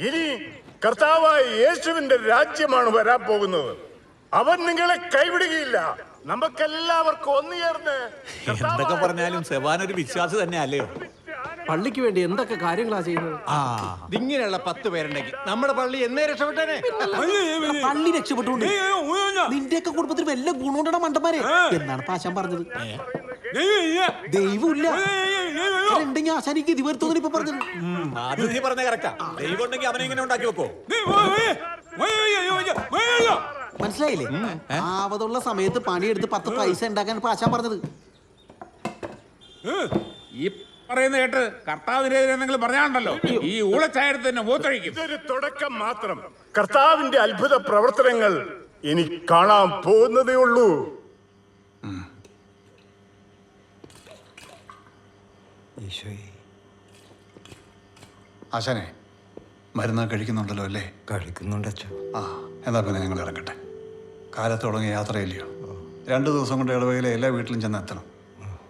ഇനി കർത്താവായ യേശുവിന്റെ രാജ്യമാണ് വരാൻ പോകുന്നത്. അവൻ നിങ്ങളെ കൈവിടുകയില്ല. നമുക്കെല്ലാവർക്കും ഒന്നുചേർന്ന് എന്തൊക്കെ പറഞ്ഞാലും സെവാൻ ഒരു വിശ്വാസി തന്നെ അല്ലയോ? പള്ളിക്ക് വേണ്ടി എന്തൊക്കെ കാര്യങ്ങളാ ചെയ്യുന്നത്. ഇങ്ങനെയുള്ള 10 പേരുണ്ടെങ്കിൽ നമ്മുടെ പള്ളി എന്നേ രക്ഷപ്പെട്ടേനെ. പള്ളി രക്ഷപ്പെട്ടുകൊണ്ട് നിന്റെയൊക്കെ കുടുംബത്തിൽ വല്ല ഗുണമുണ്ടോ മണ്ടന്മാരെ എന്നാണ് പാശാൻ പറഞ്ഞത്. ദൈവമില്ല ഉണ്ടെങ്കിൽ ആശാനിക്ക് ഇത് വരുത്തോന്ന് ഇപ്പൊ പറഞ്ഞത്. അത് നീ പറഞ്ഞ കറക്റ്റാ. ദൈവം ഉണ്ടെങ്കിൽ അവനെ ഇങ്ങനെ ഉണ്ടാക്കി വെക്കോ? മനസ്സിലായില്ലേ? ആവതുള്ള സമയത്ത് പണിയെടുത്ത് 10 പൈസ ഉണ്ടാക്കാൻ പാശാൻ പറഞ്ഞത്. ഈ പറയുന്ന കേട്ട് കർത്താവിനെതിരെ എന്തെങ്കിലും പറഞ്ഞാണ്ടല്ലോ ഈ ഊളച്ചായത്ത് തന്നെ മൂത്തൊഴിക്കും. ഇതൊരു തുടക്കം മാത്രം. കർത്താവിന്റെ അത്ഭുത പ്രവർത്തനങ്ങൾ ഇനി കാണാൻ പോകുന്നതേ ഉള്ളൂ. ആശാനെ, മരുന്ന് കഴിക്കുന്നുണ്ടല്ലോ അല്ലേ? കഴിക്കുന്നുണ്ട് അച്ഛാ. ആ, എന്നാ പിന്നെ ഞങ്ങൾ ഇറങ്ങട്ടെ. കാലത്ത് തുടങ്ങിയ യാത്രയില്ലയോ? 2 ദിവസം കൊണ്ട് ഇടവകയിലെ എല്ലാ വീട്ടിലും ചെന്ന് എത്തണം.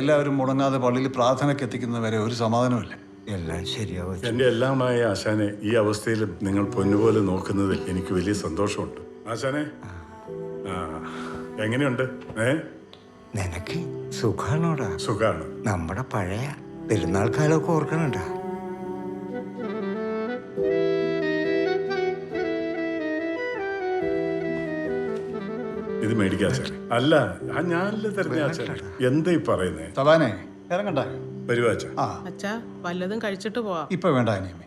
എല്ലാവരും മുടങ്ങാതെ പള്ളിയിൽ പ്രാർത്ഥനയ്ക്ക് എത്തിക്കുന്നവരെ ഒരു സമാധാനമില്ല. എല്ലാം ശരിയാവും. എന്റെ എല്ലാമായ ആശാനെ, ഈ അവസ്ഥയിലും നിങ്ങൾ പൊന്നുപോലെ നോക്കുന്നതിൽ എനിക്ക് വലിയ സന്തോഷമുണ്ട്. ആശാനെ, എങ്ങനെയുണ്ട്? നിനക്ക് സുഖാണോടാ? സുഖാണ്. നമ്മുടെ പഴയ പെരുന്നാൾ കാലമൊക്കെ ഓർക്കണണ്ടാ? ഇത് മേടിക്കാച്ചാ? അല്ല, ഞാനല്ലേ തരുന്ന ആശാനെ. എന്തായി പറയുന്നേ? തവാനെ, ഇറങ്ങണ്ട. വരുവാച്ച. അച്ഛാ, വല്ലതും കഴിച്ചിട്ട് പോവാം. ഇപ്പൊ വേണ്ട അനിയമ്മേ.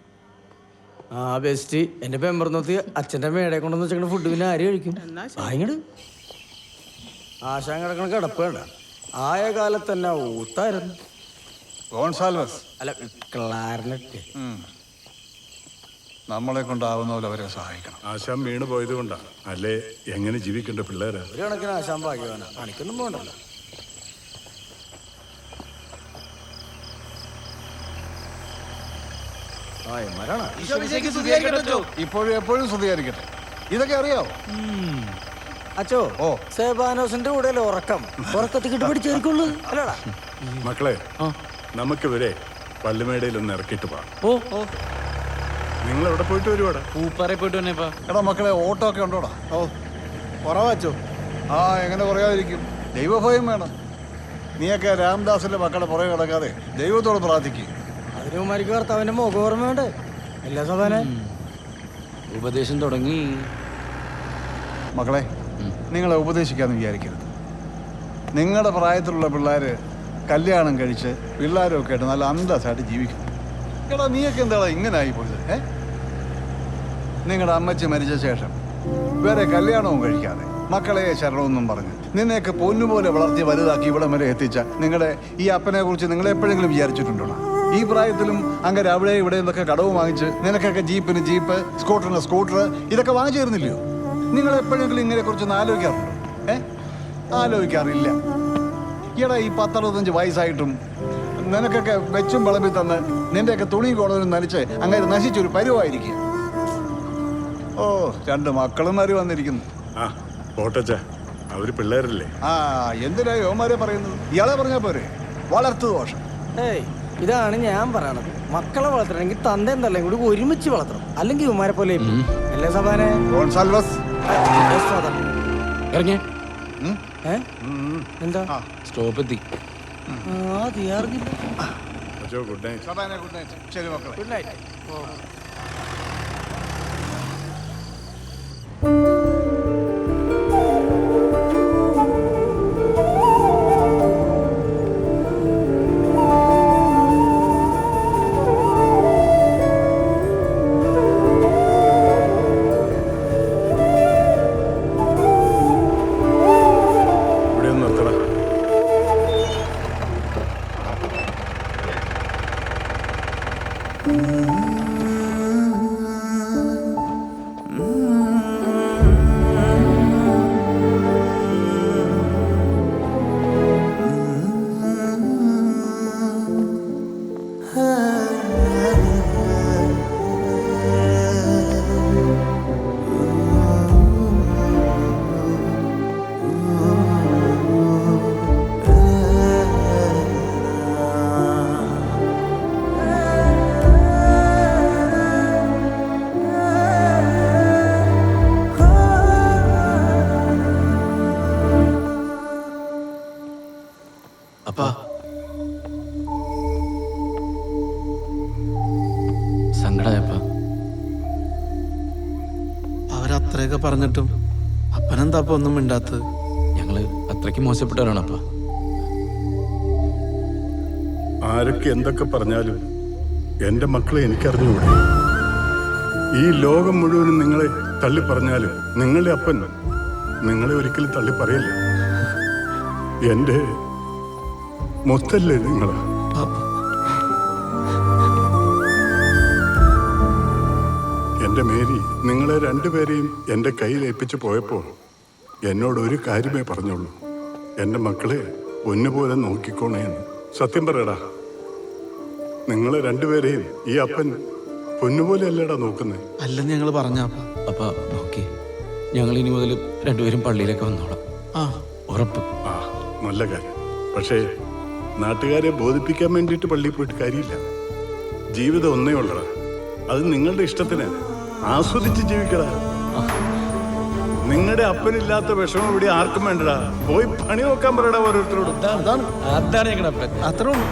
ആ ബെസ്റ്റ്. എന്റെ പെമ്പറന്നോത്ത് അച്ഛന്റെ മേടെ കൊണ്ടുവന്ന് വെച്ചിട്ട് ഫുഡ് പിന്നെ ആര് കഴിക്കും? ഇങ്ങട് ആശാൻ കിടക്കണ കിടപ്പ് വേണ്ട. ആയ കാലത്ത് തന്നെ ഊത്തായിരുന്നു. ഗോൺസാൽവസ് അല്ല, ക്ലാരനറ്റ്. നമ്മളെ കൊണ്ടാവുന്ന പോലെ അവരെ സഹായിക്കണം. ആശാൻ വീണ് പോയത് കൊണ്ടാ. അല്ലേ എങ്ങനെ ജീവിക്കേണ്ട പിള്ളേരാ? ഒരു കണക്കിന് ആശാൻ ഭാഗ്യവാനാ. പണിക്കൊന്നും പോകണ്ടല്ലോ. ഇപ്പോഴും എപ്പോഴും സ്തുതിയായിരിക്കട്ടെ. ഇതൊക്കെ അറിയാവോ അച്ചോ? ഓ, സേബാനോസിന്റെ കൂടെ ഉറക്കത്തിൽ കിട്ടുപിടിച്ചേർക്കുള്ളൂ അല്ലടാ മക്കളെ. നമുക്ക് ഇവരെ പള്ളിമേടയിൽ ഒന്ന് ഇറക്കിയിട്ട് പോവാം. നിങ്ങൾ എവിടെ പോയിട്ട് വരുവാടാ? എടാ മക്കളെ, ഓട്ടോ ഒക്കെ ഉണ്ടോടാ? ഓ, കുറവാച്ചോ? ആ, എങ്ങനെ കുറയാതിരിക്കും? ദൈവഭയം വേണം. നീയൊക്കെ രാംദാസിന്റെ മക്കളെ പുറകെ കിടക്കാതെ ദൈവത്തോട് പ്രാർത്ഥിക്കും. അതിനുമാർക്ക് കർത്താവിന്റെ മുഖം ഓർമ്മ വേണ്ടേ? എല്ലാ സഭാനെ ഉപദേശം തുടങ്ങി. മക്കളെ, നിങ്ങളെ ഉപദേശിക്കാന്ന് വിചാരിക്കരുത്. നിങ്ങളുടെ പ്രായത്തിലുള്ള പിള്ളേര് കല്യാണം കഴിച്ച് പിള്ളേരൊക്കെ ആയിട്ട് നല്ല അന്തസ്സായിട്ട് ജീവിക്കും. എടാ, നീയൊക്കെ എന്താടാ ഇങ്ങനെ ആയി പോയത്? നിങ്ങളുടെ അമ്മച്ചി മരിച്ച ശേഷം വേറെ കല്യാണവും കഴിക്കാതെ മക്കളെ ശരണമെന്നും പറഞ്ഞ് നിന്നെയൊക്കെ പൊന്നുപോലെ വളർത്തി വലുതാക്കി ഇവിടെ വരെ എത്തിച്ച നിങ്ങളുടെ ഈ അപ്പനെ കുറിച്ച് നിങ്ങൾ എപ്പോഴെങ്കിലും വിചാരിച്ചിട്ടുണ്ടോ? ഈ പ്രായത്തിലും അങ്ങനെ അവിടെ ഇവിടെ നിന്നൊക്കെ കടവ് വാങ്ങിച്ച് നിനക്കൊക്കെ ജീപ്പിന് ജീപ്പ്, സ്കൂട്ടറിന് സ്കൂട്ടർ ഇതൊക്കെ വാങ്ങിച്ചു തരുന്നില്ലയോ? നിങ്ങൾ എപ്പോഴെങ്കിലും ഇങ്ങനെ കുറിച്ചൊന്ന് ആലോചിക്കാറുണ്ടോ? ആലോചിക്കാറില്ല. ഈടാ, ഈ 10-65 വയസ്സായിട്ടും നിനക്കൊക്കെ വെച്ചും വിളമ്പി തന്ന് നിന്റെയൊക്കെ തുണി കോണനും നനച്ച് അങ്ങനെ നശിച്ചൊരു പരുവായിരിക്കുക. ഓ, 2 മക്കളും മാറി വന്നിരിക്കുന്നു. അവര് പിള്ളേരല്ലേ? എന്തിനാ യോമാരെ പറയുന്നത്? ഇയാളെ പറഞ്ഞാ പോരെ? വളർത്തു ദോഷം. ഇതാണ് ഞാൻ പറയണത്. മക്കളെ വളർത്തണമെങ്കിൽ തന്തയും തള്ളയും കൂടി ഒരുമിച്ച് വളർത്തണം. അല്ലെങ്കിൽ ഇവന്മാരെ പോലെ അല്ലേ സഭാനെ? എന്താ സ്റ്റോപ്പ് എത്തി. Good night. ശരി മക്കളെ, ഗുഡ് നൈറ്റ്. അത്രയൊക്കെ പറഞ്ഞിട്ടും അപ്പനെന്താ അപ്പൊ ഒന്നും മിണ്ടാത്തത്? ഞങ്ങള് അത്രയ്ക്ക് മോശപ്പെട്ടവരാണപ്പ. ആരൊക്കെ എന്തൊക്കെ പറഞ്ഞാലും എൻ്റെ മക്കളെ എനിക്കറിഞ്ഞുകൂടെ. ഈ ലോകം മുഴുവനും നിങ്ങളെ തള്ളി പറഞ്ഞാലും നിങ്ങളുടെ അപ്പൻ നിങ്ങളെ ഒരിക്കലും തള്ളി പറയില്ല. എൻ്റെ മൊത്തല്ലേ നിങ്ങൾ. എൻ്റെ മേരി നിങ്ങളെ രണ്ടുപേരെയും എൻ്റെ കയ്യിൽ ഏൽപ്പിച്ചു പോയപ്പോൾ എന്നോട് ഒരു കാര്യമേ പറഞ്ഞുള്ളൂ, എൻ്റെ മക്കളെ പൊന്നുപോലെ നോക്കിക്കോണേ എന്ന്. സത്യം പറയടാ, നിങ്ങളെ രണ്ടുപേരെയും ഈ അപ്പൻ പൊന്നുപോലെ അല്ലേടാ നോക്കുന്നേ? അല്ലെന്ന് ഞങ്ങൾ പറഞ്ഞ അപ്പ നോക്കി, ഞങ്ങൾ ഇനി മുതൽ രണ്ടുപേരും പള്ളിയിലേക്ക് വന്നോളാം. ഉറപ്പ്. ആ, നല്ല കാര്യം. പക്ഷേ നാട്ടുകാരെ ബോധിപ്പിക്കാൻ വേണ്ടിയിട്ട് പള്ളിയിൽ പോയിട്ട് കാര്യമില്ല. ജീവിതം ഒന്നേ ഉള്ളടാ, അത് നിങ്ങളുടെ ഇഷ്ടത്തിന് ആസ്വദിച്ച് ജീവിക്കടാ. നിങ്ങളുടെ അപ്പനില്ലാത്ത വിഷമം ഇവിടെ ആർക്കും വേണ്ടടാ. പോയി പണി നോക്കാൻ പറയടാ ഓരോരുത്തരോട്. അതാണ് ഞങ്ങളുടെ അപ്പൻ. അത്രേ ഉള്ളൂ.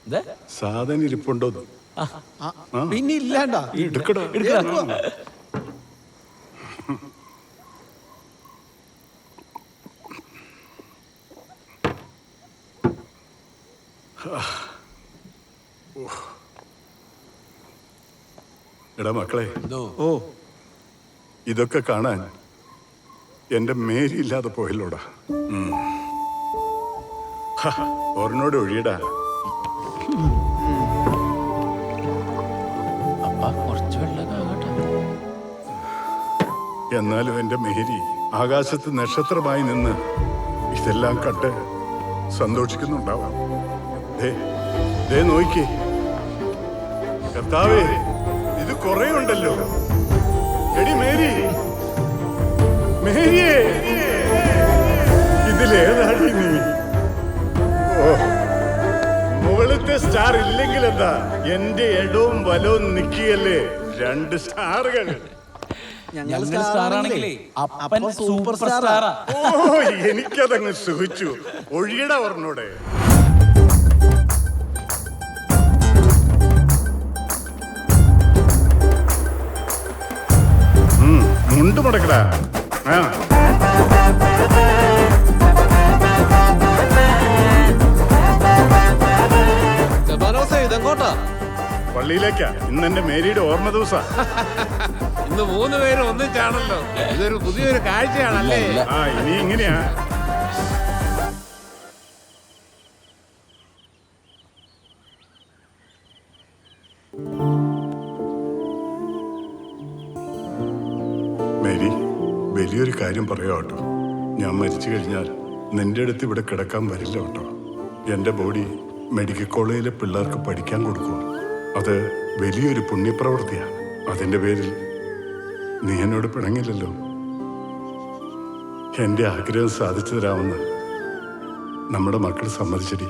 എടാ, സാധനം ഇരിപ്പുണ്ടോ? പിന്നെ ഇല്ലാണ്ടാ. എടുക്കടോ. എടാ മക്കളെ, ഓ ഇതൊക്കെ കാണാൻ എന്റെ മേരി ഇല്ലാതെ പോയല്ലോടാ. ഓർണോട് ഒഴിയടാ. എന്നാലും എന്റെ മേരി ആകാശത്ത് നക്ഷത്രമായി നിന്ന് ഇതെല്ലാം കണ്ട് സന്തോഷിക്കുന്നുണ്ടാവാം. ദേ നോയിക്കേ കർത്താവേ, ഇത് കുറെ ഉണ്ടല്ലോ. എടി മേരി, മേരിയേ, ഇതിലേതാടി നീ? ഓ, മുകളിലത്തെ സ്റ്റാർ ഇല്ലെങ്കിൽ എന്താ, എന്റെ ഇടവും വലവും നിക്കുകയല്ലേ രണ്ട് സ്റ്റാറുകൾ. സൂപ്പർ സ്റ്റാറാ. ഓ, എനിക്കതങ്ങ് സുഖിച്ചു. ഒഴിയട പറഞ്ഞോടെ. മുണ്ട് മുടക്കടാ. ഇതെങ്ങോട്ടാ? പള്ളിയിലേക്കാ. ഇന്ന് എന്റെ മേരിയുടെ ഓർമ്മ ദിവസാ. ഇന്ന് 3 പേരും ഒന്നിച്ചാണല്ലോ. ഇതൊരു പുതിയൊരു കാഴ്ചയാണല്ലേ? ആ, ഇനി ഇങ്ങനെയാ. മേരി, വലിയൊരു കാര്യം പറയാം കേട്ടോ. ഞാൻ മരിച്ചു കഴിഞ്ഞാൽ നിന്റെ അടുത്ത് ഇവിടെ കിടക്കാൻ വരില്ല കേട്ടോ. എൻ്റെ ബോഡി മെഡിക്കൽ കോളേജിലെ പിള്ളേർക്ക് പഠിക്കാൻ കൊടുക്കുക. അത് വലിയൊരു പുണ്യപ്രവൃത്തിയാണ്. അതിൻ്റെ പേരിൽ നീ എന്നോട് പിണങ്ങില്ലല്ലോ. എൻ്റെ ആഗ്രഹം സാധിച്ചു തരാമെന്ന് നമ്മുടെ മക്കൾ സമ്മതിച്ചടി.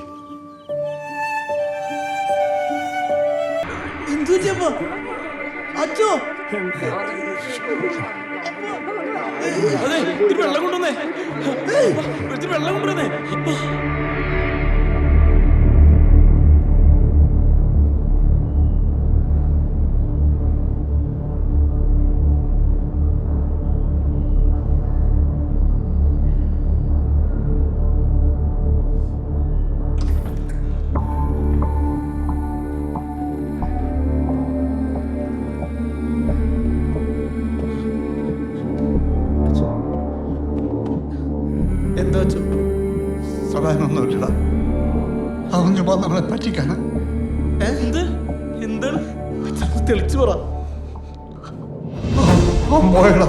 അച്ഛോ, വെള്ളം കൊണ്ടുവന്നേ, വെള്ളം കൊണ്ടുവന്നേ. എന്താ അച്ഛോ? സഹായമൊന്നുമില്ലടാ, അവൻ ചുമ്മാ നമ്മളെ പറ്റിക്കാണ്. എന്താണ് തെളിച്ചു പറ. പോയടാ.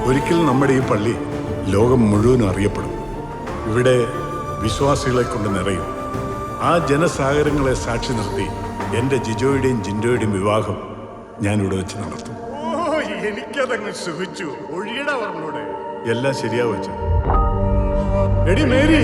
ഒരിക്കലും നമ്മുടെ ഈ പള്ളി ലോകം മുഴുവനും അറിയപ്പെടും. ഇവിടെ വിശ്വാസികളെ കൊണ്ട് നിറയും. ആ ജനസാഗരങ്ങളെ സാക്ഷി നിർത്തി എൻ്റെ ജിജോയുടെയും ജിൻഡോയുടെയും വിവാഹം ഞാനിവിടെ വെച്ച് നടത്തും. ഓ, എനിക്കതങ്ങ് സുഖിച്ചു. ഒഴിയട പറഞ്ഞൂടെ? എല്ലാം ശരിയാവും അച്ഛാ. എടി മേരി,